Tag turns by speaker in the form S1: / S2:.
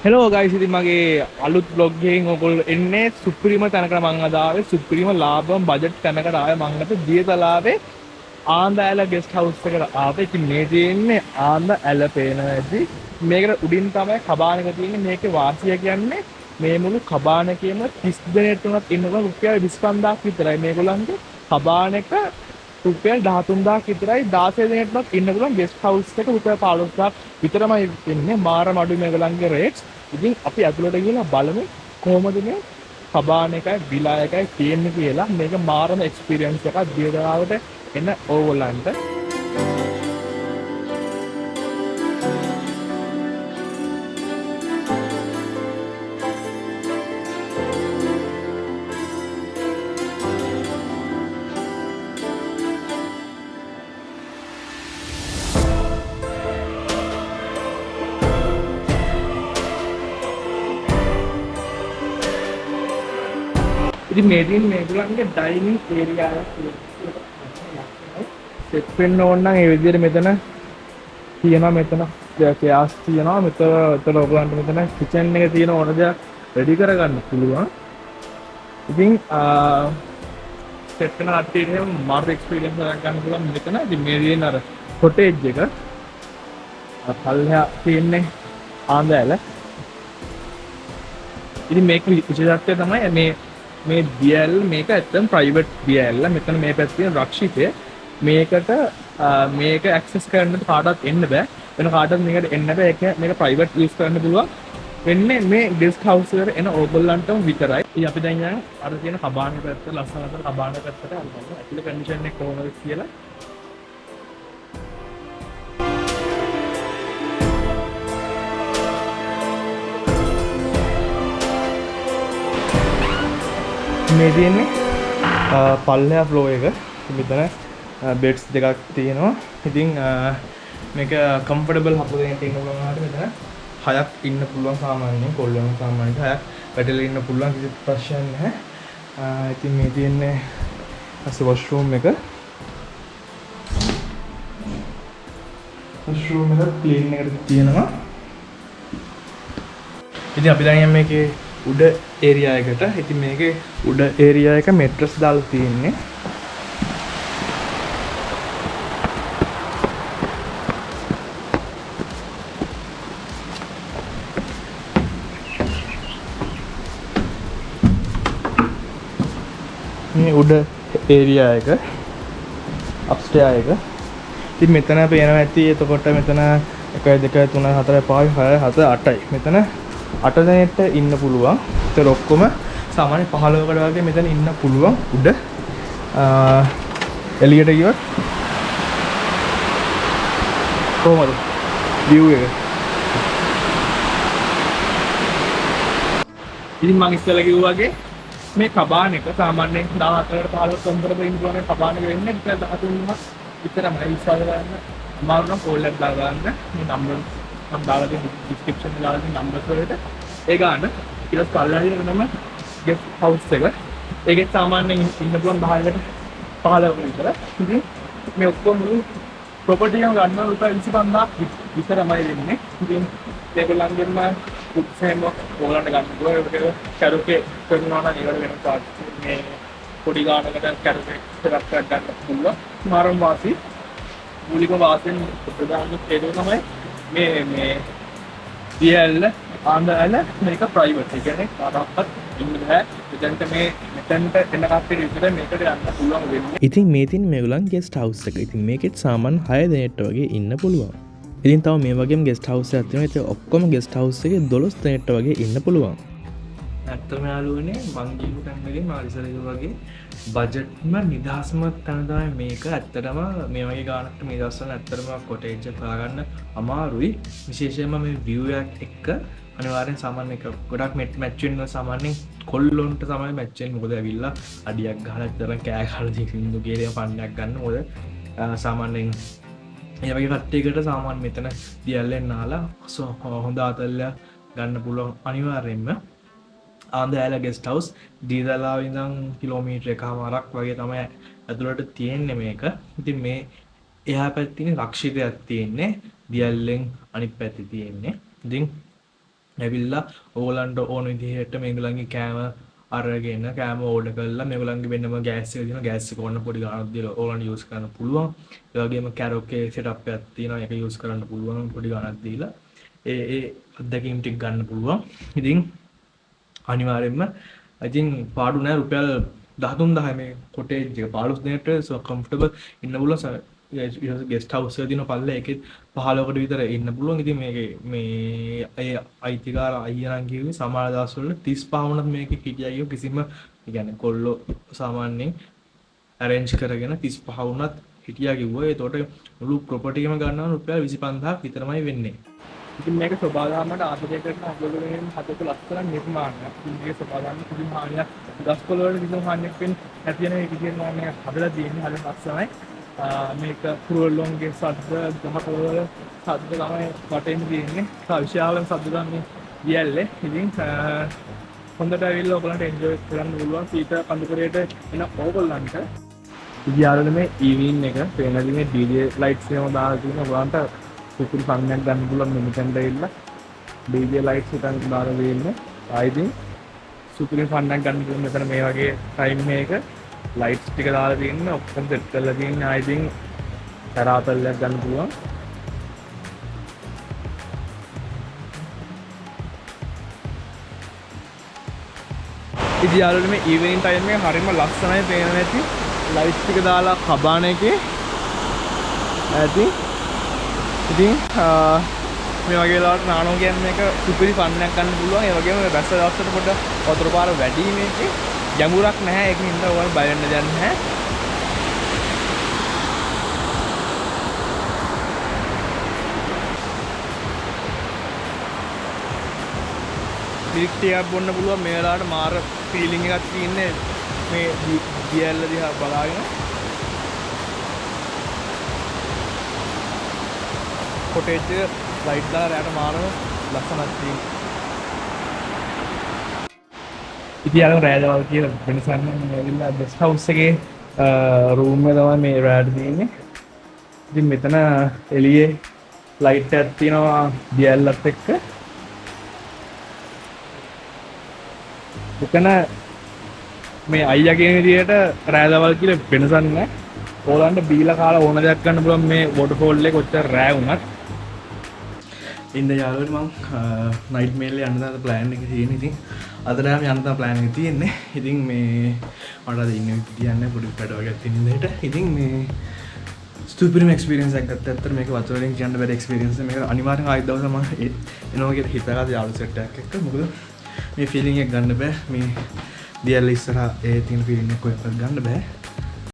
S1: Hello guys, ඉතින් මගේ අලුත් vlog එකකින් ඔයගොල්ලෝ එන්නේ සුපිරිම තැනකට මම අද ආවේ. සුපිරිම ලාභම බජට් තැනකට ආවේ. මම අද දියතලාවේ ආන්ද ඇල ගෙස්ට් හවුස් එකට ආවේ. ඉතින් මේ තියෙන්නේ ආන්ද ඇල පේන ඇති. මේකට උඩින් තමයි කබාන එක තියෙන්නේ. මේකේ වාසිය කියන්නේ මේ මුළු කබාන එකේම 30 දෙනෙක් තුනක් ඉන්නකොට රුපියල් 25000ක් විතරයි මේගොල්ලන්ගේ කබාන එක. රුපියල් 13000ක් විතරයි 16 දෙනෙක්වත් ඉන්න පුළුවන් ගෙස්ට් හවුස් එක රුපියල් 15000ක් විතරමයි ඉන්නේ. මාරම අඩුයි මේගොල්ලන්ගේ රේට්ස්. ඉතින් අපි ඇතුළට ගිහලා බලමු කොහොමද මේ කබාන එකයි විලා එකයි තියෙන්නේ කියලා. මේක මාරම එක්ස්පීරියන්ස් එකක් දියදලාවට එන ඕගොල්ලන්ට. ඉතින් මේ දින මේගොල්ලන්ගේ ඩයිනින් ඒරියා එක සෙට් වෙන්න ඕන නම් ඒ විදිහට මෙතන තියෙනවා. මෙතන ගෑස් තියෙනවා. මෙතන ඔයගොල්ලන්ට මෙතන කිචන් එක තියෙන ඕන දෙයක් රෙඩි කරගන්න පුළුවන්. ඉතින් සෙට් වෙන කට්ටියට මාර්ක් එක්ස්පීරියන්ස් එකක් ගන්න පුළුවන් මෙතන. ඉතින් මේ දින අර කොටේජ් එක පල්ලෙහා තියෙන්නේ ආන්දෑල. ඉතින් මේක විශේෂත්වය තමයි මේ BL මේක ඇත්තටම ප්‍රයිවට් BL. මෙතන මේ පැත්තේ රක්ෂිතය. මේක ඇක්සස් කරන්න කාටවත් එන්න බෑ. වෙන කාටවත් මේකට එන්න බෑ. මේක ප්‍රයිවට් යූස් කරන්න පුළුවන්. වෙන්නේ මේ ගෙස්ට් හවුස් එකට එන ඕගොල්ලන්ටම විතරයි. ඉතින් අපි දැන් යන අර තියෙන කබාන පැත්ත ලස්සනට කබාන පැත්තට අල්ලන්න. ඇතුළේ කන්ඩිෂන් එක කොහොමද කියලා. මේ තියෙන්නේ පල්ලෙහා ෆ්ලෝ එක. මෙතන බෙඩ්ස් දෙකක් තියෙනවා. ඉතින් මේක කම්ෆර්ටබල් හපුදෙන්ට ඉන්න පුළුවන්. මෙතන 6ක් ඉන්න පුළුවන් සාමාන්‍යයෙන්. කොල්ලම සාමාන්‍යයෙන් 6ක් වැටලා ඉන්න පුළුවන්, කිසි ප්‍රශ්නයක් නැහැ. ඉතින් මේ තියෙන්නේ වොෂ්රූම් එක. වොෂ්රූම් එක ක්ලීන් එකට තියෙනවා. ඉතින් අපි දැන් මේකේ උඩ ඒරියා එකට. ඉතින් මේකේ උඩ ඒරියා එක මෙට්‍රස් දාලා තියෙන්නේ. මේ උඩ ඒරියා එක අප්ස්ටෙයා එක. ඉතින් මෙතන පේනවා ඇති. එතකොට මෙතන 1 2 3 4 5 6 7 8යි. මෙතන 8 දෙනෙක්ට ඉන්න පුළුවන්. ඒතර ඔක්කොම සාමාන්‍ය 15කට වගේ මෙතන ඉන්න පුළුවන් උඩ. එළියට ගියොත් කොහමද view එක? ඉතින් මම ඉස්සෙල්ලා කිව්වා වගේ මේ කබාන එක සාමාන්‍යයෙන් 14කට 15කට අතර ඉන්න පුළුවන් කබාන එක වෙන්නේ 13ක් විතරමයි. ඉස්සර ගන්න අමාරු නම් කෝල් එකක් දාලා ගන්න. මේ නම්බර් මම දාලා තියෙන ඩිස්ක්‍රිප්ෂන් එකේ දාලා තියෙන නම්බර්ස් වලට ඒ ගන්න. ඊට පස්සේ පල්ලෙහාට නම ගෙස්ට් හවුස් එක. ඒකේ සාමාන්‍යයෙන් ඉන්න පුළුවන් 10කට 15කට විතර. ඉතින් මේ ඔක්කොම ප්‍රොපර්ටි එක ගන්න රුපියල් 25000ක් විතරමයි දෙන්නේ. ඉතින් ඒගොල්ලන්ගෙන්ම කුක්සෙම ඕගොල්ලන්ට ගන්න පුළුවන්. ඒක කැරුකේ කරනවා නම් ඒකට වෙන චාර්ජ් මේ පොඩි ගානකට කැරුකේ එකක් ගන්න පුළුවන්. මාරම් වාසි මූලික වාසියෙන් ප්‍රධාන හේතුව තමයි මේ DL ආන්දෑල මේක ප්‍රයිවට්. ඒ කියන්නේ කාටවත් ඉන්න බෑ. මෙතනට මෙතනට එන කට්ටිය විතර මේකට යන්න පුළුවන් වෙන්නේ.
S2: ඉතින් මේ තින් මේගොල්ලන් ගෙස්ට් හවුස් එක. ඉතින් මේකෙත් සාමාන්‍ය 6 දෙනෙක්ට වගේ ඉන්න පුළුවන්. ඉතින් තව මේ වගේම ගෙස්ට් හවුස් එකක් තියෙනවා. ඉතින් ඔක්කොම ගෙස්ට් හවුස් එකේ 12 දෙනෙක්ට වගේ ඉන්න පුළුවන්.
S1: ඇත්තම යාළුවනේ මං ගිහපු තැනකදී මාරිසලක වගේ බජට්ම නිදහස්ම තැන තමයි මේක. ඇත්තටම මේ වගේ ගානකට මේ දවස්වල ඇත්තටම කොටේජ් එක හොයාගන්න අමාරුයි. විශේෂයෙන්ම මේ view එක එක්ක අනිවාර්යෙන් සාමාන්‍ය එක ගොඩක් මැච් වෙනවා. සාමාන්‍යයෙන් කොල්ලොන්ට තමයි මැච් වෙන්නේ. මොකද ඇවිල්ලා අඩියක් ගහලා ඉතරම් කෑ ගහලා දින්දු කියලා පන්නයක් ගන්න. මොකද සාමාන්‍යයෙන් ඒ වගේ කට්ටියකට සාමාන්‍ය මෙතන දියල්ලෙන් නාලා හොඳ අතල්ලයක් ගන්න පුළුවන් අනිවාර්යෙන්ම. ආන්දෑල ගෙස්ට් හවුස් දීදලාව ඉඳන් කිලෝමීටර් එකමාරක් වගේ තමයි ඇතුළට තියෙන්නේ මේක. ඉතින් මේ එහා පැත්තේ රක්ෂිතයක් තියෙන්නේ. දියල්ලෙන් අනිත් පැත්තේ තියෙන්නේ. ඉතින්
S2: ඇවිල්ලා ඕගලන්ට ඕන විදිහට මේගොල්ලන්ගේ කෑම අරගෙන කෑම ඕඩර් කරලා මේගොල්ලන්ගේ වෙනම ගෑස් එක දෙනවා. ගෑස් එක ඕන පොඩි ගාණක් දීලා ඕගලන්ට යූස් කරන්න පුළුවන්. ඒ වගේම කැරෝකේ සෙටප් එකක් තියෙනවා. ඒක යූස් කරන්න පුළුවන් පොඩි ගාණක් දීලා. ඒ අත්දැකීම් ටික ගන්න පුළුවන්. ඉතින් අනිවාර්යෙන්ම ඉතින් පාඩු නෑ රුපියල් 13,000 මේ කොටේජ් එක 15 දිනකට so comfortable ඉන්න පුළුවන්. ගෙස්ට් හවුස් එක දින පල්ලේ ඒකෙත් 15කට විතර ඉන්න පුළුවන්. ඉතින් මේකේ මේ අය අයිතිකාර අයියා නම් කිව්වේ සමහර දවස්වල 35 වුණත් මේකේ හිටියා කියෝ කිසිම ඒ කියන්නේ කොල්ලෝ සාමාන්‍යයෙන් arrange කරගෙන 35 වුණත් හිටියා කිව්වා. ඒතකොට මුළු ප්‍රොපර්ටි එකම ගන්නවා රුපියල් 25000ක් විතරමයි වෙන්නේ.
S1: ඉතින් මේක ස්වභාවයෙන්ම ආදරය කරන අගලවලින් හදපු ලස්සන නිර්මාණයක්. ඉතින් මේක ස්වභාවයෙන්ම කිසිම හානියක් ගස්කොළ වල කිසිම හානියක් වෙන්නේ නැති වෙන එක කියනවා මේ හදලා තියෙන්නේ හරිය ලස්සනයි. මේක කුරුල්ලොන්ගේ සද්ද ගහකොළ වල සද්ද තමයි වටේම තියෙන්නේ. විශාලම සද්ද ගන්න දියැල්ලේ. ඉතින් හොඳට ඇවිල්ලා ඔයගලන්ට එන්ජොයි කරන්න පුළුවන් සීත කඳුකරේට එන ඕගොල්ලන්ට. ඉතින් මේ ඊවිනින් එක පේනදී මේ DJ ලයිට්ස් එකම දාලා තියෙන ඔයගලන්ට සුපිරි ෆන්නක් ගන්න පුළුවන් මෙතෙන්ට ඇවිල්ලා DJ ලයිට්ස් හිටන් දාලා දෙන්නේ. ආයිතින් සුපිරි ෆන්නක් ගන්න පුළුවන් මෙතන මේ වගේ ටයිම් එකක ලයිට්ස් ටික දාලා තියෙන්නේ ඔක්කොම සෙට් කරලා තියෙන්නේ. ආයිතින් තරාතල්ලයක් ගන්න පුළුවන්. ඉතින් යාළුවනේ මේ ඊවිනින් ටයිම් එක හරියම ලස්සනයි පේනවා ඇති. ලයිට්ස් ටික දාලා කබාන එකේ ඇති. ඉතින් මේ වගේ වෙලාවට නානෝ කියන්නේ මේක සුපිරි ෆන්නක් ගන්න පුළුවන්. ඒ වගේම රැස්ස දවසට පොඩ වතුර පාර වැඩි මේකේ ගැඹුරක් නැහැ. ඒකින් හින්දා ඔයාලා බය වෙන්න දෙයක් නැහැ. මිල්ක් ටිකක් බොන්න පුළුවන්. මේ වෙලාවට මාර ෆීලිං එකක් තියෙන්නේ මේ දියැල්ල දිහා බලාගෙන. කොටේජ් එක ලයිට් දාලා රැට මාරම ලස්සනක් තියෙනවා. ඉතින් යාළුවෝ රෑ දවල් කියලා වෙනසක් නැහැ. ඇවිල්ලා ගෙස්ට් හවුස් එකේ රූම් එක තමයි මේ රෑට තියෙන්නේ. ඉතින් මෙතන එළියේ ලයිට් එකක් තියෙනවා දියැල්ලත් එක්ක. එතන මේ අයියා කියන විදිහට රෑ දවල් කියලා වෙනසක් නැහැ. ඕලන්ට බීලා කාලා ඕන දෙයක් ගන්න පුළුවන් මේ වොටර්ෆෝල් එක කොච්චර රෑ වුණත්. ඉන්න යාළුවනේ මම නයිට් මේල් යන්න තමයි ප්ලෑන් එක තියෙන්නේ. ඉතින් අද රෑම යන්න තමයි ප්ලෑන් එක තියෙන්නේ. ඉතින් මේ මට අද ඉන්න විදියන්නේ පොඩි වැඩ වගේක් තියෙන ඉඳලා. ඉතින් මේ ස්ටුපිරිම එක්ස්පීරියන්ස් එකක් ගත්තා. ඇත්තට මේක වතුර වලින් කියන්න බැරි එක්ස්පීරියන්ස් එක. මේක අනිවාර්යෙන් ආයෙත් දවසක් මම එනවා කියලා හිතාගත්ත යාළුවෝ සෙට් එකක් එක්ක. මොකද මේ ෆීලිං එක ගන්න බෑ. මේ දියැල්ල ඉස්සරහා ඒ තියෙන ෆීලිං එක කොහෙවත් ගන්න බෑ.